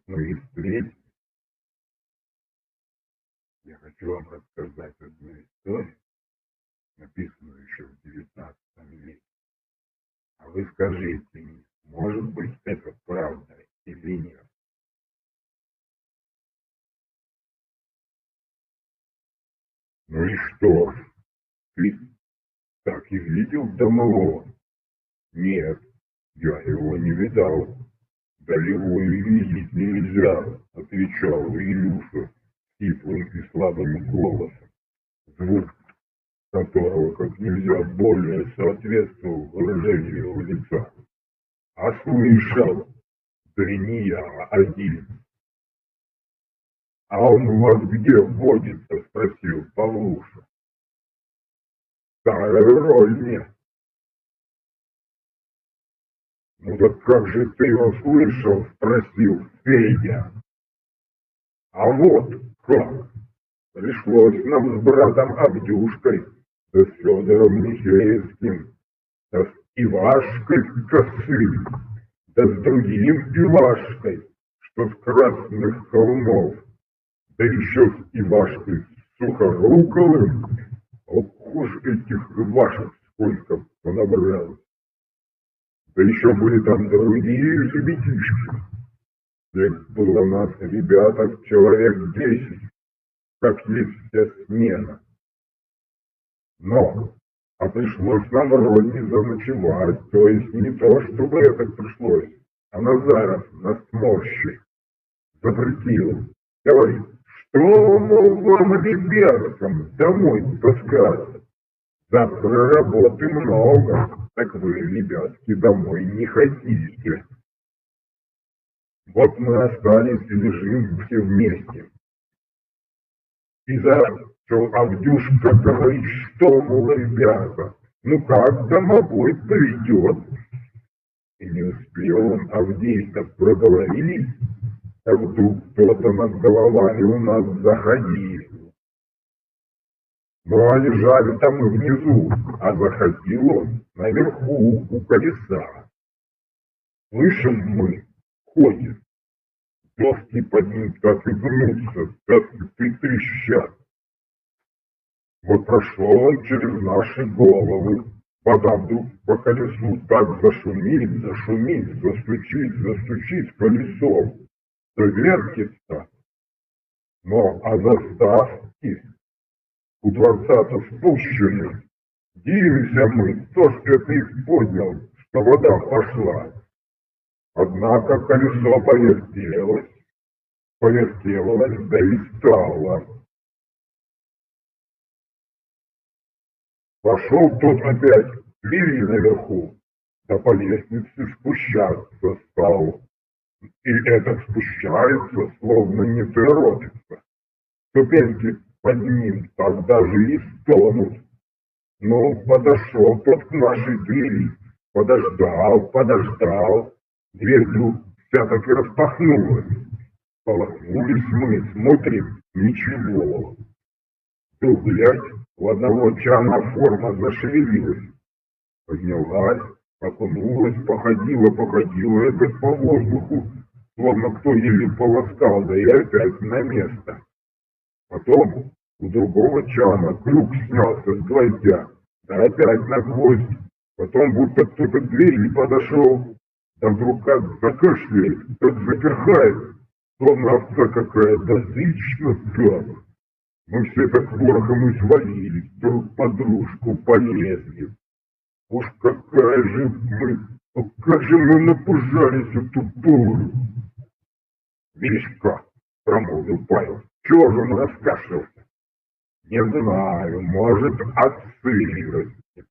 Ну и встреть, я хочу вам рассказать одну историю, написанную еще в XIX веке. А вы скажите мне, может быть это правда или нет? Ну и что ж, ты так и видел домового? Нет, я его не видал. Да его и видеть нельзя, отвечал Илюша сиплым и слабым голосом, звук которого как нельзя более соответствовал выражению его лица. А слышал, да и не я один. А он у вас где водится? Спросил Павлуша. Старая роль мне. Ну так как же ты его слышал? Спросил Федя. А вот как. Пришлось нам с братом Авдюшкой, да с Федором Михеевским, да с Ивашкой Косым, да с другим Ивашкой, что с Красных холмов, да еще с Ивашкой Сухоруковым. Ох уж этих Ивашек сколько понабралось. Да еще были там другие ребятишки. Ведь было нас ребяток человек 10, как есть вся смена. Но, а пришлось нам вроде заночевать, то есть не то, чтобы это пришлось, а Назаров нас морщит, запретил, говорит, что, мол, вам, ребяткам, домой таскаться? Завтра работы много, так вы, ребятки, домой не хотите. Вот мы остались и лежим все вместе. И что Авдюшка говорит, что, мол, ребята, ну как домовой придет? И не успел он Авдей-то проговорить, а вдруг кто-то над головами у нас заходил. Ну а лежали там и внизу, а заходил он наверху у колеса. Слышим мы, ходит, доски под ним так и гнутся, так и трещат. Вот прошел он через наши головы, вода вдруг по колесу так зашумит, застучит колесом, да вертится. Но а заставки у дворца-то спущены. Дивимся мы, кто ж это их поднял, что вода пошла. Однако колесо повертелось, да и стало. Пошел тот опять к двери наверху, да по лестнице спущаться стал. И этот спущается, словно не торопится. Ступеньки под ним так даже и стонут. Ну, подошел тот к нашей двери, подождал. Дверь вдруг вся так и распахнулась. Полохнулись мы, смотрим, ничего. Вдруг, глядь, у одного чана форма зашевелилась, поднялась, окунулась, походила это по воздуху, словно кто еле полоскал, да и опять на место. Потом у другого чана крюк снялся с гвоздя, да опять на гвоздь. Потом будто кто-то к двери подошел, да вдруг как закашляет, как заперхает, словно овца какая-то, зычно так. Мы все так ворохом и свалились, друг под дружку полезли. Уж как же мы напужались эту бурю. Видишь как, промолвил Павел, чего же он раскашлялся? Не знаю, может, от сырости.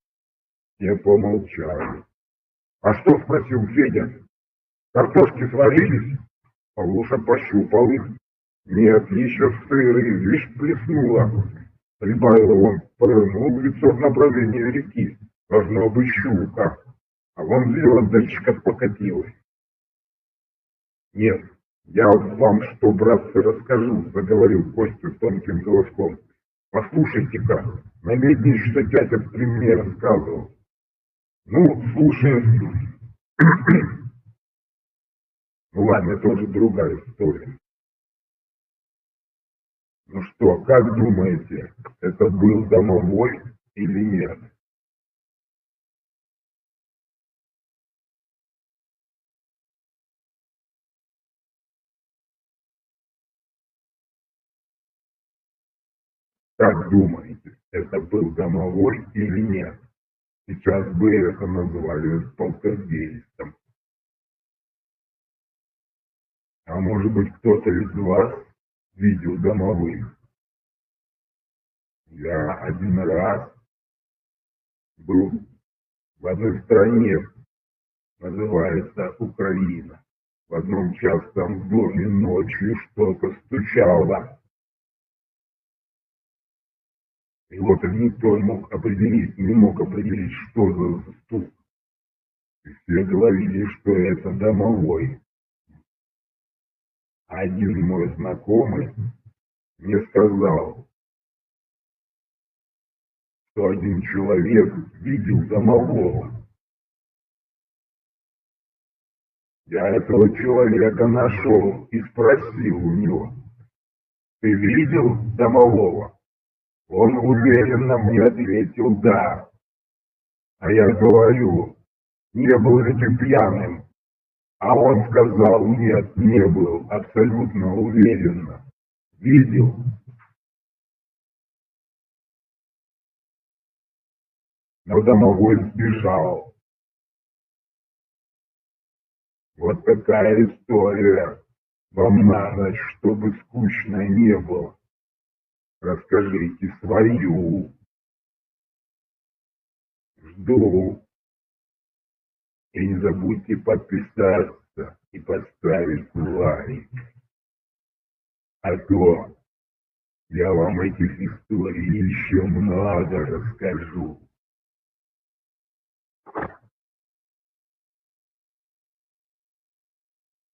Все помолчали. А что, спросил Федя, картошки сварились? Павлуша пощупал их. Нет, еще сырые, лишь плеснула. Прибавил он, повернул лицо в направлении реки. Должно быть щука. А вон звездочка покатилась. Нет, я вам что, братцы, расскажу, заговорил Костя тонким голоском. Послушайте-ка, намедни, что дядя при мне рассказывал. Ну, слушаем. Ну ладно, это уже другая история. Ну что, как думаете, это был домовой или нет? Как думаете, это был домовой или нет? Сейчас бы это назвали полтергейстом. А может быть, кто-то из вас видел домовых? Я один раз был в одной стране, называется Украина. В одном частном доме ночью что-то стучало. И вот никто не мог определить, что за стук. И все говорили, что это домовой. Один мой знакомый мне сказал, что один человек видел домового. Я этого человека нашел и спросил у него: «Ты видел домового?» Он уверенно мне ответил: «Да». А я говорю: «Не был ли ты пьяным?» А он сказал: «Нет, не был, абсолютно уверенно. Видел». Но домовой сбежал. Вот такая история. Вам надо, чтобы скучно не было. Расскажите свою. Жду. И не забудьте подписаться и поставить лайк. А то я вам этих историй еще много расскажу.